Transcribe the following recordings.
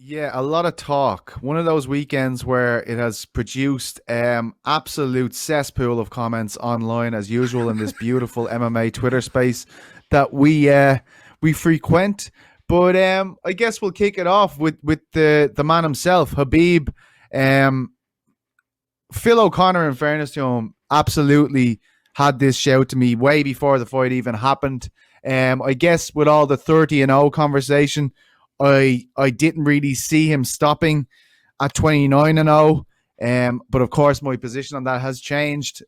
Yeah, a lot of talk. One of those weekends where it has produced absolute cesspool of comments online, as usual, in this beautiful MMA Twitter space that we frequent. But I guess we'll kick it off with the man himself, Habib. Um, Phil O'Connor, in fairness to him, absolutely had this shout to me way before the fight even happened. I guess with all the 30-0 conversation, I didn't really see him stopping at 29-0. But of course, my position on that has changed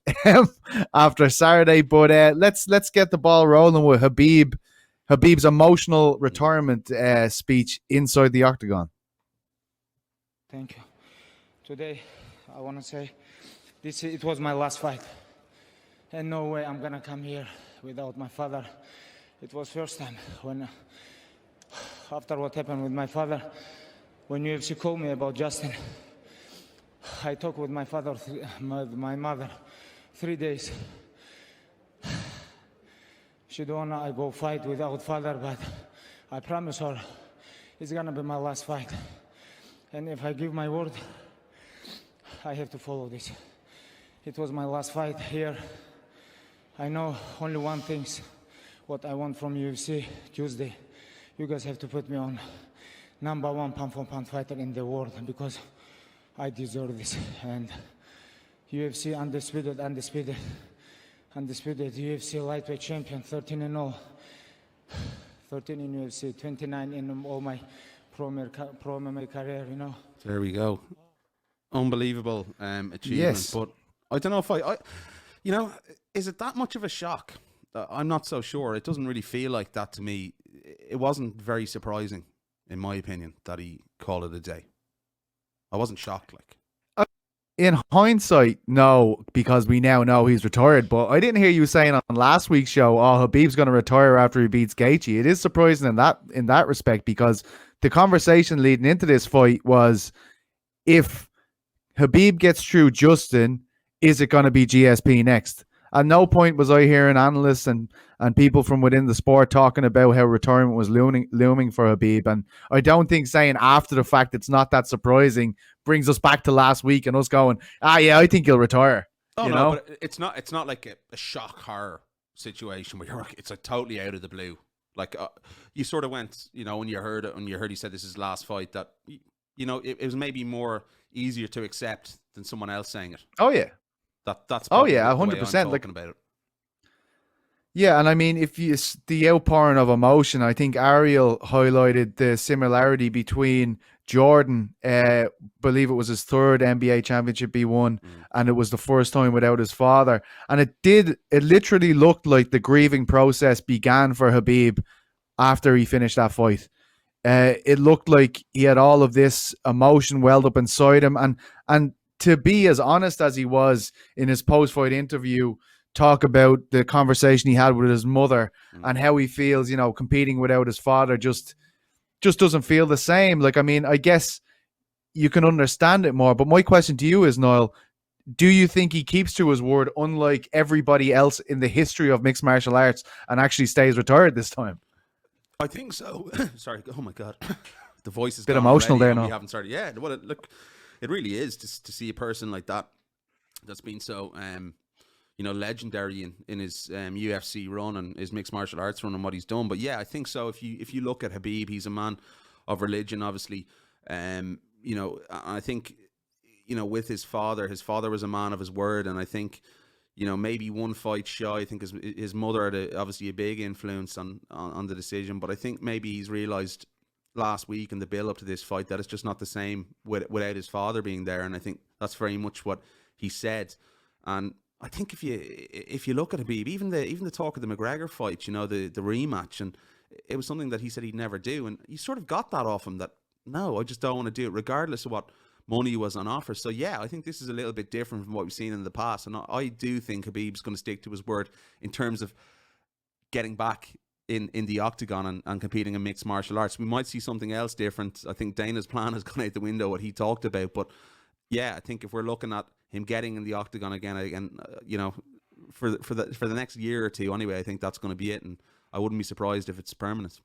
after Saturday. But let's get the ball rolling with Habib's emotional retirement speech inside the octagon. Thank you. Today, I want to say it was my last fight. And no way I'm going to come here without my father. It was first time when, after what happened with my father, when UFC called me about Justin, I talked with my father, my mother, 3 days. She don't want I go fight without father, but I promise her it's going to be my last fight. And if I give my word, I have to follow this. It was my last fight here. I know only one thing, what I want from UFC Tuesday. You guys have to put me on #1 pound-for-pound fighter in the world because I deserve this. And UFC undisputed UFC Lightweight champion, 13-0. 13 in UFC, 29 in all my pro MMA career, you know. There we go. Unbelievable achievement. Yes. But I don't know if you know, is it that much of a shock? I'm not so sure. It doesn't really feel like that to me. It wasn't very surprising, in my opinion, that he called it a day. I wasn't shocked, like. In hindsight, no, because we now know he's retired. But I didn't hear you saying on last week's show, "Oh, Habib's going to retire after he beats Gaethje." It is surprising in that respect because the conversation leading into this fight was, if Habib gets through Justin, is it going to be GSP next? At no point was I hearing analysts and people from within the sport talking about how retirement was looming for Habib. And I don't think saying after the fact it's not that surprising brings us back to last week and us going, yeah, I think he'll retire. Oh, you no, know? but it's not like a shock horror situation where it's like totally out of the blue. Like you sort of went, you know, when you heard he said this is his last fight, that, you know, it was maybe more easier to accept than someone else saying it. Oh, yeah. That's 100%. Like about it. Yeah, and I mean, if you the outpouring of emotion, I think Ariel highlighted the similarity between Jordan. Believe it was his third NBA championship he won, and it was the first time without his father. And it literally looked like the grieving process began for Habib after he finished that fight. It looked like he had all of this emotion welled up inside him, and to be as honest as he was in his post-fight interview, talk about the conversation he had with his mother and how he feels, you know, competing without his father just doesn't feel the same. Like, I mean, I guess you can understand it more. But my question to you is, Niall, do you think he keeps to his word, unlike everybody else in the history of mixed martial arts, and actually stays retired this time? I think so. Sorry. Oh my God, the voice is a bit emotional there now. We haven't started. Yeah. Well, look, it really is to see a person like that that's been so you know, legendary in his UFC run and his mixed martial arts run and what he's done. But yeah, I think so. If you look at Habib, he's a man of religion, obviously. You know, I think, you know, with his father was a man of his word, and I think, you know, maybe one fight shy. I think his mother had obviously a big influence on the decision, but I think maybe he's realised last week in the build up to this fight that it's just not the same without his father being there, and I think that's very much what he said. And I think if you look at Habib, even the talk of the McGregor fight, you know, the rematch, and it was something that he said he'd never do, and you sort of got that off him, that no, I just don't want to do it, regardless of what money was on offer. So yeah, I think this is a little bit different from what we've seen in the past, and I do think Habib's going to stick to his word in terms of getting back in the octagon and competing in mixed martial arts. We might see something else different. I think Dana's plan has gone out the window, what he talked about, but yeah, I think if we're looking at him getting in the octagon again, you know, for the next year or two anyway, I think that's going to be it, and I wouldn't be surprised if it's permanent.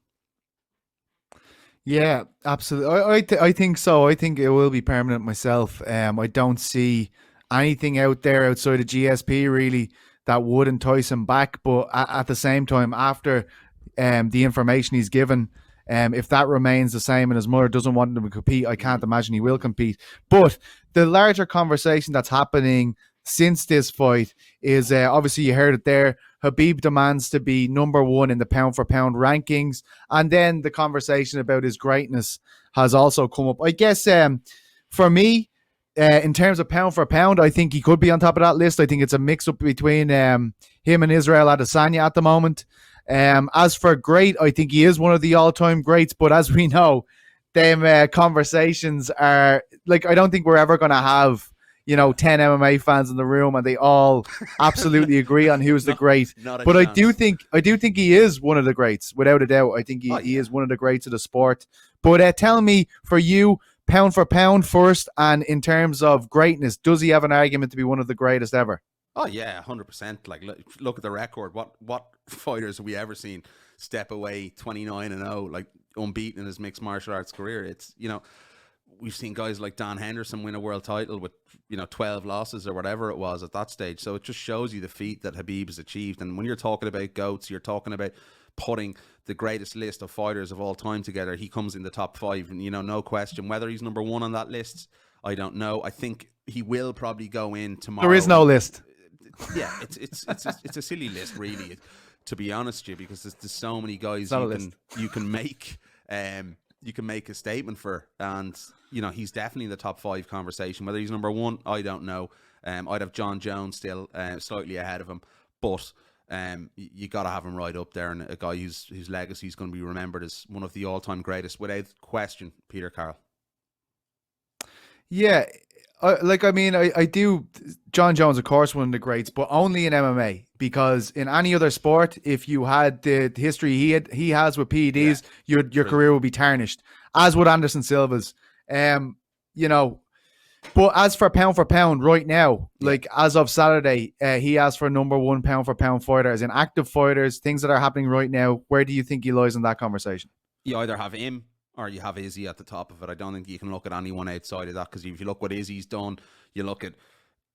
Yeah, absolutely. I think so. I think it will be permanent myself. I don't see anything out there outside of GSP really that would entice him back. But at the same time, after the information he's given, if that remains the same and his mother doesn't want him to compete, I can't imagine he will compete. But the larger conversation that's happening since this fight is obviously you heard it there. Khabib demands to be number one in the pound for pound rankings. And then the conversation about his greatness has also come up. I guess for me, in terms of pound for pound, I think he could be on top of that list. I think it's a mix up between him and Israel Adesanya at the moment. As for great, I think he is one of the all-time greats. But as we know, them conversations are like, I don't think we're ever going to have 10 MMA fans in the room and they all absolutely agree on who's the great. But I do think he is one of the greats, without a doubt. I think he is one of the greats of the sport. But tell me, for you, pound for pound first, and in terms of greatness, does he have an argument to be one of the greatest ever? Oh yeah, 100%. Like, look at the record. What fighters have we ever seen step away 29-0, like unbeaten in his mixed martial arts career? It's, we've seen guys like Dan Henderson win a world title with 12 losses or whatever it was at that stage. So it just shows you the feat that Khabib has achieved. And when you're talking about GOATs, you're talking about putting the greatest list of fighters of all time together. He comes in the top 5, and no question whether he's number 1 on that list. I don't know. I think he will probably go in tomorrow. There is no list. Yeah, it's a silly list, really, to be honest with you, because there's so many guys you can make. You can make a statement for, and he's definitely in the top 5 conversation. Whether he's number 1, I don't know. I'd have John Jones still slightly ahead of him, but you got to have him right up there, and a guy whose legacy is going to be remembered as one of the all-time greatest, without question, Peter Carroll. Yeah, I do. John Jones, of course, one of the greats, but only in MMA, because in any other sport, if you had the history he has with PEDs, your career would be tarnished, as would Anderson Silva's. But as for pound right now, like as of Saturday, he asked for number 1 pound for pound fighters and active fighters, things that are happening right now. Where do you think he lies in that conversation? You either have him or you have Izzy at the top of it. I don't think you can look at anyone outside of that, because if you look what Izzy's done, you look at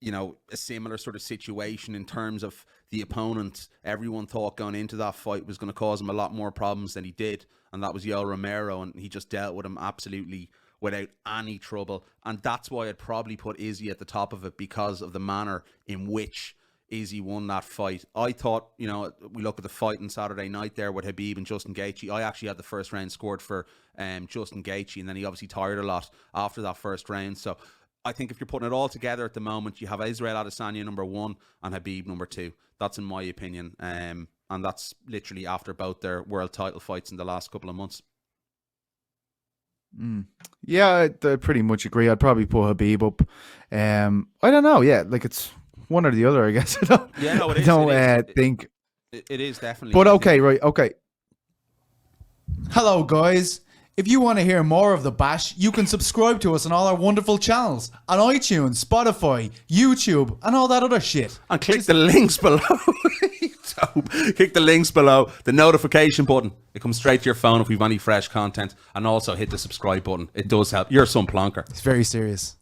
a similar sort of situation in terms of the opponent. Everyone thought going into that fight was going to cause him a lot more problems than he did, and that was Yoel Romero, and he just dealt with him absolutely without any trouble. And that's why I'd probably put Izzy at the top of it, because of the manner in which Izzy won that fight. I thought, we look at the fight on Saturday night there with Khabib and Justin Gaethje. I actually had the first round scored for Justin Gaethje, and then he obviously tired a lot after that first round. So I think if you're putting it all together at the moment, you have Israel Adesanya number 1 and Khabib number 2. That's in my opinion. And that's literally after both their world title fights in the last couple of months. Yeah, I pretty much agree. I'd probably put Khabib up. I don't know. Yeah, like it's one or the other, I guess. I don't think it is definitely. But okay, right, okay. Hello, guys. If you want to hear more of The Bash, you can subscribe to us on all our wonderful channels on iTunes, Spotify, YouTube, and all that other shit. And click the links below. Click the links below, the notification button. It comes straight to your phone if we've any fresh content. And also hit the subscribe button. It does help. You're some plonker. It's very serious.